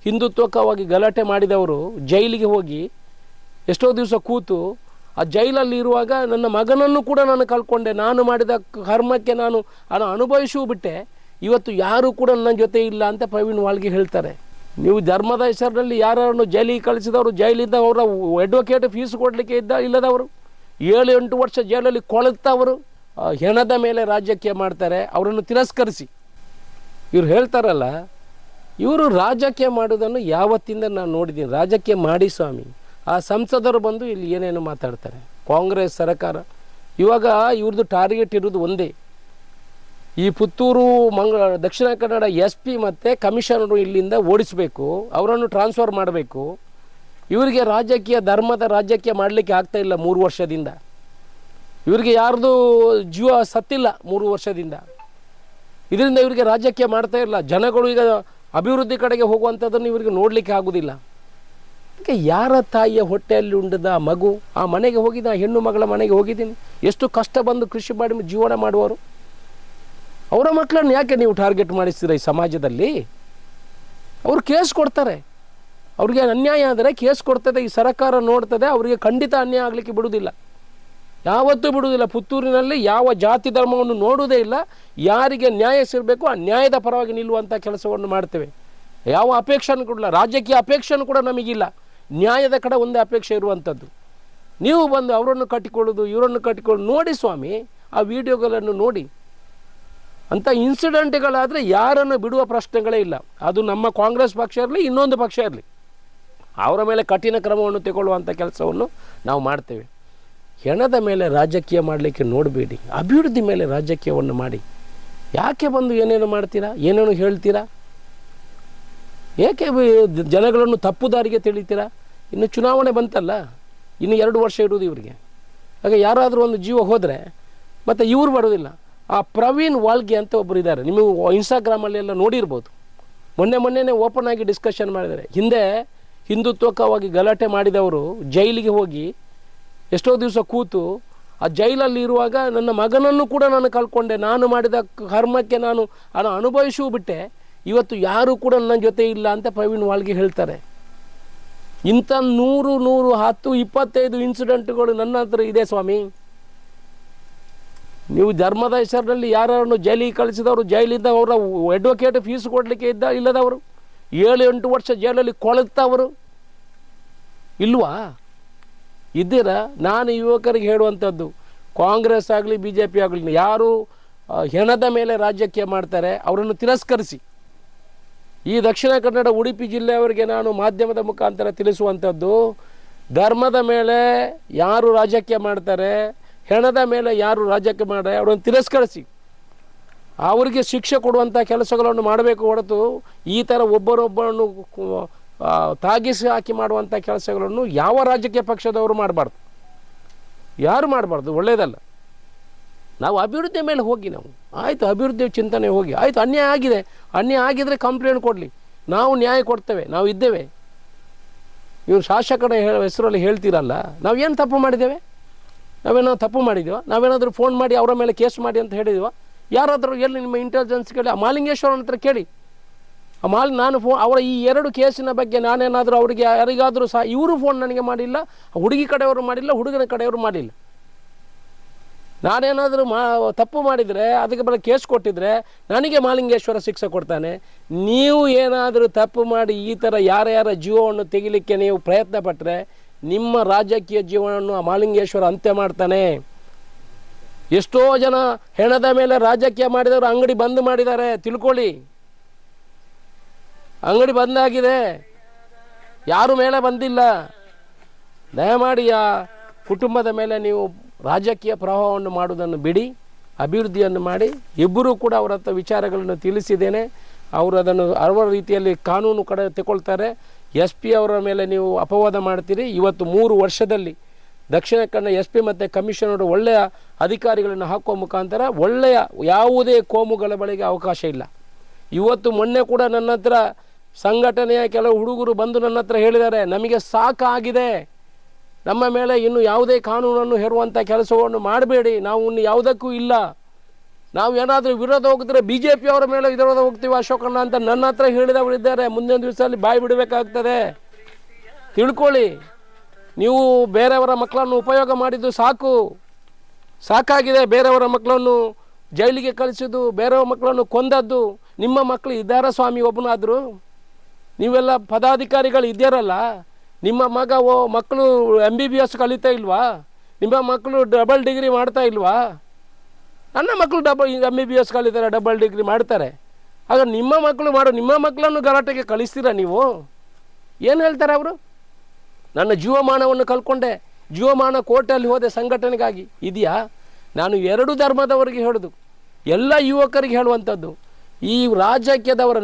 ಹಿಂದುತ್ವಕವಾಗಿ ಗಲಾಟೆ ಮಾಡಿದವರು ಜೈಲಿಗೆ ಹೋಗಿ ಎಷ್ಟೋ ದಿವಸ ಕೂತು ಆ ಜೈಲಲ್ಲಿ ಇರುವಾಗ ನನ್ನ ಮಗನನ್ನು ಕೂಡ ನಾನು ಕಳ್ಕೊಂಡೆ, ನಾನು ಮಾಡಿದ ಕರ್ಮಕ್ಕೆ ನಾನು ಅನುಭವಿಸೂ ಬಿಟ್ಟೆ, ಇವತ್ತು ಯಾರೂ ಕೂಡ ನನ್ನ ಜೊತೆ ಇಲ್ಲ ಅಂತ ಪ್ರವೀಣ್ ವಾಲ್ಗೆ ಹೇಳ್ತಾರೆ. ನೀವು ಧರ್ಮದ ಹೆಸರಿನಲ್ಲಿ ಯಾರನ್ನು ಜೈಲಿಗೆ ಕಳಿಸಿದವರು, ಜೈಲಿಂದ ಅವರ ಅಡ್ವೊಕೇಟ್ ಫೀಸ್ ಕೊಡಲಿಕ್ಕೆ ಇಲ್ಲದವರು, 7-8 ವರ್ಷ ಜೈಲಲ್ಲಿ ಕೊಳೆತವರು ಹೆಣದ ಮೇಲೆ ರಾಜಕೀಯ ಮಾಡ್ತಾರೆ. ಅವರನ್ನು ತಿರಸ್ಕರಿಸಿ ಇವ್ರು ಹೇಳ್ತಾರಲ್ಲ, ಇವರು ರಾಜಕೀಯ ಮಾಡೋದನ್ನು ಯಾವತ್ತಿಂದ ನಾನು ನೋಡಿದ್ದೀನಿ. ರಾಜಕೀಯ ಮಾಡಿ ಸ್ವಾಮಿ. ಆ ಸಂಸದರು ಬಂದು ಇಲ್ಲಿ ಏನೇನು ಮಾತಾಡ್ತಾರೆ. ಕಾಂಗ್ರೆಸ್ ಸರ್ಕಾರ ಇವಾಗ ಇವ್ರದ್ದು ಟಾರ್ಗೆಟ್ ಇರೋದು ಒಂದೇ, ಈ ಪುತ್ತೂರು ದಕ್ಷಿಣ ಕನ್ನಡ SP ಮತ್ತು ಕಮಿಷನರು ಇಲ್ಲಿಂದ ಓಡಿಸಬೇಕು, ಅವರನ್ನು ಟ್ರಾನ್ಸ್ಫರ್ ಮಾಡಬೇಕು. ಇವರಿಗೆ ರಾಜಕೀಯ ಧರ್ಮದ ರಾಜಕೀಯ ಮಾಡಲಿಕ್ಕೆ ಆಗ್ತಾ ಇಲ್ಲ 3 ವರ್ಷದಿಂದ. ಇವರಿಗೆ ಯಾರ್ದು ಜೀವ ಸತ್ತಿಲ್ಲ 3 ವರ್ಷದಿಂದ. ಇದರಿಂದ ಇವರಿಗೆ ರಾಜಕೀಯ ಮಾಡ್ತಾ ಇಲ್ಲ. ಜನಗಳು ಈಗ ಅಭಿವೃದ್ಧಿ ಕಡೆಗೆ ಹೋಗುವಂಥದ್ದನ್ನು ಇವರಿಗೆ ನೋಡಲಿಕ್ಕೆ ಆಗೋದಿಲ್ಲ. ಅದಕ್ಕೆ ಯಾರ ತಾಯಿಯ ಹೊಟ್ಟೆಯಲ್ಲಿ ಉಂಡದ ಮಗು ಆ ಮನೆಗೆ ಹೋಗಿದ್ದ, ಹೆಣ್ಣು ಮಗಳ ಮನೆಗೆ ಹೋಗಿದ್ದೀನಿ, ಎಷ್ಟು ಕಷ್ಟ ಬಂದು ಕೃಷಿ ಮಾಡಿ ಜೀವನ ಮಾಡುವವರು, ಅವರ ಮಕ್ಕಳನ್ನು ಯಾಕೆ ನೀವು ಟಾರ್ಗೆಟ್ ಮಾಡಿಸ್ತೀರ ಈ ಸಮಾಜದಲ್ಲಿ? ಅವರು ಕೇಸ್ ಕೊಡ್ತಾರೆ, ಅವ್ರಿಗೆ ಅನ್ಯಾಯ ಆದರೆ ಕೇಸ್ ಕೊಡ್ತದೆ, ಈ ಸರ್ಕಾರ ನೋಡ್ತದೆ, ಅವರಿಗೆ ಖಂಡಿತ ಅನ್ಯಾಯ ಆಗಲಿಕ್ಕೆ ಬಿಡುವುದಿಲ್ಲ, ಯಾವತ್ತೂ ಬಿಡುವುದಿಲ್ಲ. ಪುತ್ತೂರಿನಲ್ಲಿ ಯಾವ ಜಾತಿ ಧರ್ಮವನ್ನು ನೋಡುವುದೇ ಇಲ್ಲ. ಯಾರಿಗೆ ನ್ಯಾಯ ಸಿಗಬೇಕು ಆ ನ್ಯಾಯದ ಪರವಾಗಿ ನಿಲ್ಲುವಂಥ ಕೆಲಸವನ್ನು ಮಾಡ್ತೇವೆ. ಯಾವ ಅಪೇಕ್ಷೆನೂ ಕೊಡಲ್ಲ, ರಾಜಕೀಯ ಅಪೇಕ್ಷೆನೂ ಕೂಡ ನಮಗಿಲ್ಲ. ನ್ಯಾಯದ ಕಡೆ ಒಂದೇ ಅಪೇಕ್ಷೆ ಇರುವಂಥದ್ದು. ನೀವು ಬಂದು ಅವರನ್ನು ಕಟ್ಟಿಕೊಳ್ಳೋದು ಇವರನ್ನು ಕಟ್ಟಿಕೊಳ್ಳೋದು ನೋಡಿ ಸ್ವಾಮಿ, ಆ ವಿಡಿಯೋಗಳನ್ನು ನೋಡಿ. ಅಂಥ ಇನ್ಸಿಡೆಂಟ್ಗಳಾದರೆ ಯಾರನ್ನು ಬಿಡುವ ಪ್ರಶ್ನೆಗಳೇ ಇಲ್ಲ. ಅದು ನಮ್ಮ ಕಾಂಗ್ರೆಸ್ ಪಕ್ಷ ಇರಲಿ, ಇನ್ನೊಂದು ಪಕ್ಷ ಇರಲಿ, ಅವರ ಮೇಲೆ ಕಠಿಣ ಕ್ರಮವನ್ನು ತಗೊಳ್ಳುವಂಥ ಕೆಲಸವನ್ನು ನಾವು ಮಾಡ್ತೇವೆ. ಹೆಣದ ಮೇಲೆ ರಾಜಕೀಯ ಮಾಡಲಿಕ್ಕೆ ನೋಡಬೇಡಿ, ಅಭಿವೃದ್ಧಿ ಮೇಲೆ ರಾಜಕೀಯವನ್ನು ಮಾಡಿ. ಯಾಕೆ ಬಂದು ಏನೇನು ಮಾಡ್ತೀರಾ, ಏನೇನು ಹೇಳ್ತೀರಾ, ಏಕೆ ಜನಗಳನ್ನು ತಪ್ಪು ದಾರಿಗೆ ತಿಳಿತೀರಾ? ಇನ್ನು ಚುನಾವಣೆ ಬಂತಲ್ಲ, ಇನ್ನು 2 ವರ್ಷ ಇರುವುದು ಇವರಿಗೆ. ಹಾಗೆ ಯಾರಾದರೂ ಒಂದು ಜೀವ ಹೋದರೆ ಮತ್ತು ಇವರು ಬರೋದಿಲ್ಲ. ಆ ಪ್ರವೀಣ್ ವಾಲ್ಗೆ ಅಂತ ಒಬ್ಬರು ಇದ್ದಾರೆ, ನೀವು ಇನ್ಸ್ಟಾಗ್ರಾಮಲ್ಲಿ ಎಲ್ಲ ನೋಡಿರ್ಬೋದು. ಮೊನ್ನೆ ಓಪನ್ ಆಗಿ ಡಿಸ್ಕಷನ್ ಮಾಡಿದ್ದಾರೆ. ಹಿಂದೆ ಹಿಂದುತ್ವಕವಾಗಿ ಗಲಾಟೆ ಮಾಡಿದವರು ಜೈಲಿಗೆ ಹೋಗಿ ಎಷ್ಟೋ ದಿವಸ ಕೂತು ಆ ಜೈಲಲ್ಲಿ ಇರುವಾಗ ನನ್ನ ಮಗನನ್ನು ಕೂಡ ನಾನು ಕಳ್ಕೊಂಡೆ, ನಾನು ಮಾಡಿದ ಕರ್ಮಕ್ಕೆ ನಾನು ಅನುಭವಿಸೂ ಬಿಟ್ಟೆ, ಇವತ್ತು ಯಾರೂ ಕೂಡ ನನ್ನ ಜೊತೆ ಇಲ್ಲ ಅಂತ ಪ್ರವೀಣ್ ವಾಲ್ಗೆ ಹೇಳ್ತಾರೆ. ಇಂಥ 100, 10, 25 ಇನ್ಸಿಡೆಂಟ್ಗಳು ನನ್ನ ಹತ್ರ ಇದೆ ಸ್ವಾಮಿ. ನೀವು ಧರ್ಮದ ಹೆಸರಿನಲ್ಲಿ ಯಾರನ್ನು ಜೈಲಿಗೆ ಕಳಿಸಿದವರು, ಜೈಲಿಂದ ಅವರ ಅಡ್ವೊಕೇಟ್ ಫೀಸ್ ಕೊಡಲಿಕ್ಕೆ ಇಲ್ಲದವರು, 7-8 ವರ್ಷ ಜೈಲಲ್ಲಿ ಕೊಳೆತವರು ಇಲ್ವಾ? ಇದ್ದೀರಾ? ನಾನು ಯುವಕರಿಗೆ ಹೇಳುವಂಥದ್ದು, ಕಾಂಗ್ರೆಸ್ ಆಗಲಿ BJP ಆಗಲಿ, ಯಾರು ಹೆಣದ ಮೇಲೆ ರಾಜಕೀಯ ಮಾಡ್ತಾರೆ ಅವರನ್ನು ತಿರಸ್ಕರಿಸಿ. ಈ ದಕ್ಷಿಣ ಕನ್ನಡ ಉಡುಪಿ ಜಿಲ್ಲೆಯವರಿಗೆ ನಾನು ಮಾಧ್ಯಮದ ಮುಖಾಂತರ ತಿಳಿಸುವಂಥದ್ದು, ಧರ್ಮದ ಮೇಲೆ ಯಾರು ರಾಜಕೀಯ ಮಾಡ್ತಾರೆ, ಹೆಣದ ಮೇಲೆ ಯಾರು ರಾಜಕೀಯ ಮಾಡ್ತಾರೆ ಅವರನ್ನು ತಿರಸ್ಕರಿಸಿ, ಅವರಿಗೆ ಶಿಕ್ಷೆ ಕೊಡುವಂಥ ಕೆಲಸಗಳನ್ನು ಮಾಡಬೇಕು ಹೊರತು ಈ ಥರ ಒಬ್ಬರೊಬ್ಬರನ್ನು ತಾಗಿಸಿ ಹಾಕಿ ಮಾಡುವಂಥ ಕೆಲಸಗಳನ್ನು ಯಾವ ರಾಜಕೀಯ ಪಕ್ಷದವರು ಮಾಡಬಾರ್ದು, ಯಾರು ಮಾಡಬಾರ್ದು, ಒಳ್ಳೆಯದಲ್ಲ. ನಾವು ಅಭಿವೃದ್ಧಿ ಮೇಲೆ ಹೋಗಿ, ನಾವು ಆಯಿತು ಅಭಿವೃದ್ಧಿ ಚಿಂತನೆ ಹೋಗಿ, ಆಯಿತು ಅನ್ಯಾಯ ಆಗಿದ್ರೆ ಕಂಪ್ಲೇಂಟ್ ಕೊಡಲಿ, ನಾವು ನ್ಯಾಯ ಕೊಡ್ತೇವೆ, ನಾವು ಇದ್ದೇವೆ. ಇವರು ಶಾಸಕರ ಹೆಸರಲ್ಲಿ ಹೇಳ್ತೀರಲ್ಲ, ನಾವು ಏನು ತಪ್ಪು ಮಾಡಿದ್ದೇವೆ? ನಾವೇನಾದ್ರು ತಪ್ಪು ಮಾಡಿದ್ದೀವ? ನಾವೇನಾದರೂ ಫೋನ್ ಮಾಡಿ ಅವರ ಮೇಲೆ ಕೇಸ್ ಮಾಡಿ ಅಂತ ಹೇಳಿದೀವ? ಯಾರಾದರೂ ಎಲ್ಲಿ ನಿಮ್ಮ ಇಂಟೆಲಿಜೆನ್ಸ್ ಕೇಳಿ, ಆ ಮಾಲಿಂಗೇಶ್ವರನ ಹತ್ರ ಕೇಳಿ. ನಾನು ಅವರ ಈ 2 ಕೇಸಿನ ಬಗ್ಗೆ ನಾನೇನಾದರೂ ಅವರಿಗೆ ಯಾರಿಗಾದರೂ ಸಹ, ಇವರು ಫೋನ್ ನನಗೆ ಮಾಡಿಲ್ಲ, ಹುಡುಗಿ ಕಡೆಯವರು ಮಾಡಿಲ್ಲ, ಹುಡುಗನ ಕಡೆಯವರು ಮಾಡಿಲ್ಲ. ನಾನೇನಾದರೂ ತಪ್ಪು ಮಾಡಿದರೆ ಅದಕ್ಕೆ ಬರೋ ಕೇಸ್ ಕೊಟ್ಟಿದ್ರೆ ನನಗೆ ಮಾಲಿಂಗೇಶ್ವರ ಶಿಕ್ಷೆ ಕೊಡ್ತಾನೆ. ನೀವು ಏನಾದರೂ ತಪ್ಪು ಮಾಡಿ ಈ ಥರ ಯಾರ ಜೀವವನ್ನು ತೆಗಿಲಿಕ್ಕೆ ನೀವು ಪ್ರಯತ್ನ ಪಟ್ಟರೆ ನಿಮ್ಮ ರಾಜಕೀಯ ಜೀವನವನ್ನು ಆ ಮಾಲಿಂಗೇಶ್ವರ ಅಂತ್ಯ ಮಾಡ್ತಾನೆ. ಎಷ್ಟೋ ಜನ ಹೆಣದ ಮೇಲೆ ರಾಜಕೀಯ ಮಾಡಿದವರು ಅಂಗಡಿ ಬಂದ್ ಮಾಡಿದ್ದಾರೆ, ತಿಳ್ಕೊಳ್ಳಿ. ಅಂಗಡಿ ಬಂದಾಗಿದೆ, ಯಾರು ಮೇಲೆ ಬಂದಿಲ್ಲ. ದಯಮಾಡಿ ಆ ಕುಟುಂಬದ ಮೇಲೆ ನೀವು ರಾಜಕೀಯ ಪ್ರಭಾವವನ್ನು ಮಾಡುವುದನ್ನು ಬಿಡಿ, ಅಭಿವೃದ್ಧಿಯನ್ನು ಮಾಡಿ. ಇಬ್ಬರೂ ಕೂಡ ಅವರ ಹತ್ರ ವಿಚಾರಗಳನ್ನು ತಿಳಿಸಿದ್ದೇನೆ, ಅವರು ಅದನ್ನು ಅವರ ರೀತಿಯಲ್ಲಿ ಕಾನೂನು ಕಡೆ ತಗೊಳ್ತಾರೆ. SP ಅವರ ಮೇಲೆ ನೀವು ಅಪವಾದ ಮಾಡ್ತೀರಿ. ಇವತ್ತು 3 ವರ್ಷದಲ್ಲಿ ದಕ್ಷಿಣ ಕನ್ನಡ SP ಮತ್ತು ಕಮಿಷನರ್ ಒಳ್ಳೆಯ ಅಧಿಕಾರಿಗಳನ್ನು ಹಾಕುವ ಮುಖಾಂತರ ಒಳ್ಳೆಯ ಯಾವುದೇ ಕೋಮುಗಳ ಬಳಿಗೆ ಅವಕಾಶ ಇಲ್ಲ. ಇವತ್ತು ಮೊನ್ನೆ ಕೂಡ ನನ್ನ ಹತ್ರ ಸಂಘಟನೆಯ ಕೆಲವು ಹುಡುಗರು ಬಂದು ನನ್ನ ಹತ್ರ ಹೇಳಿದ್ದಾರೆ, ನಮಗೆ ಸಾಕಾಗಿದೆ, ನಮ್ಮ ಮೇಲೆ ಇನ್ನು ಯಾವುದೇ ಕಾನೂನನ್ನು ಹೇರುವಂಥ ಕೆಲಸವನ್ನು ಮಾಡಬೇಡಿ, ನಾವು ಇನ್ನು ಯಾವುದಕ್ಕೂ ಇಲ್ಲ, ನಾವು ಏನಾದರೂ ವಿರೋಧ ಹೋಗಿದ್ರೆ ಬಿ ಜೆ ಪಿಯವರ ಮೇಲೆ ವಿರೋಧ ಹೋಗ್ತೀವಿ ಅಶೋಕಣ್ಣ ಅಂತ ನನ್ನ ಹತ್ರ ಹೇಳಿದವರಿದ್ದಾರೆ. ಮುಂದಿನ ದಿವಸದಲ್ಲಿ ಬಾಯಿ ಬಿಡಬೇಕಾಗ್ತದೆ, ತಿಳ್ಕೊಳ್ಳಿ. ನೀವು ಬೇರೆಯವರ ಮಕ್ಕಳನ್ನು ಉಪಯೋಗ ಮಾಡಿದ್ದು ಸಾಕಾಗಿದೆ. ಬೇರೆಯವರ ಮಕ್ಕಳನ್ನು ಜೈಲಿಗೆ ಕಳಿಸಿದ್ದು, ಬೇರೆಯವರ ಮಕ್ಕಳನ್ನು ಕೊಂದದ್ದು. ನಿಮ್ಮ ಮಕ್ಕಳು ಇದ್ದಾರ ಸ್ವಾಮಿ ಒಬ್ಬನಾದರೂ? ನೀವೆಲ್ಲ ಪದಾಧಿಕಾರಿಗಳು ಇದ್ದೀರಲ್ಲ, ನಿಮ್ಮ ಮಕ್ಕಳು MBBS ಕಲಿತಾ ಇಲ್ವಾ? ನಿಮ್ಮ ಮಕ್ಕಳು ಡಬಲ್ ಡಿಗ್ರಿ ಮಾಡ್ತಾ ಇಲ್ವಾ? ನನ್ನ ಮಕ್ಕಳು MBBS ಕಲಿತಾರೆ, ಡಬಲ್ ಡಿಗ್ರಿ ಮಾಡ್ತಾರೆ. ಆಗ ನಿಮ್ಮ ಮಕ್ಕಳನ್ನು ಗಲಾಟೆಗೆ ಕಳಿಸ್ತೀರಾ ನೀವು? ಏನು ಹೇಳ್ತಾರೆ ಅವರು? ನನ್ನ ಜೀವಮಾನವನ್ನು ಕಳ್ಕೊಂಡೆ, ಜೀವಮಾನ ಕೋರ್ಟಲ್ಲಿ ಹೋದೆ ಸಂಘಟನೆಗಾಗಿ ಇದೆಯಾ? ನಾನು 2 ಧರ್ಮದವರಿಗೆ ಹೇಳೋದು, ಎಲ್ಲ ಯುವಕರಿಗೆ ಹೇಳುವಂಥದ್ದು, ಈ ರಾಜಕೀಯದವರ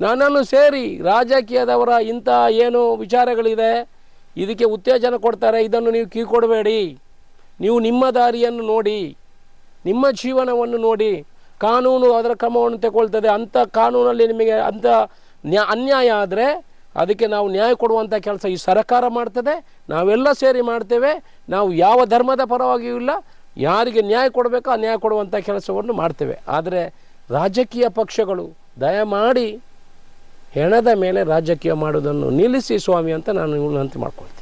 ನನ್ನನ್ನು ಸೇರಿ ರಾಜಕೀಯದವರ ಇಂಥ ಏನು ವಿಚಾರಗಳಿದೆ ಇದಕ್ಕೆ ಉತ್ತೇಜನ ಕೊಡ್ತಾರೆ. ಇದನ್ನು ನೀವು ಕಿವಿಕೊಡಬೇಡಿ. ನೀವು ನಿಮ್ಮ ದಾರಿಯನ್ನು ನೋಡಿ, ನಿಮ್ಮ ಜೀವನವನ್ನು ನೋಡಿ. ಕಾನೂನು ಅದರ ಕ್ರಮವನ್ನು ತಗೊಳ್ತದೆ. ಅಂಥ ಕಾನೂನಲ್ಲಿ ನಿಮಗೆ ಅಂಥ ಅನ್ಯಾಯ ಆದರೆ ಅದಕ್ಕೆ ನಾವು ನ್ಯಾಯ ಕೊಡುವಂಥ ಕೆಲಸ ಈ ಸರ್ಕಾರ ಮಾಡ್ತದೆ, ನಾವೆಲ್ಲ ಸೇರಿ ಮಾಡ್ತೇವೆ. ನಾವು ಯಾವ ಧರ್ಮದ ಪರವಾಗಿಯೂ ಇಲ್ಲ, ಯಾರಿಗೆ ನ್ಯಾಯ ಕೊಡಬೇಕೋ ಆ ನ್ಯಾಯ ಕೊಡುವಂಥ ಕೆಲಸವನ್ನು ಮಾಡ್ತೇವೆ. ಆದರೆ ರಾಜಕೀಯ ಪಕ್ಷಗಳು ದಯಮಾಡಿ ಹೆಣದ ಮೇಲೆ ರಾಜಕೀಯ ಮಾಡೋದನ್ನು ನಿಲ್ಲಿಸಿ ಸ್ವಾಮಿ ಅಂತ ನಾನು ವಿನಂತಿ ಮಾಡ್ಕೊಳ್ತೀನಿ.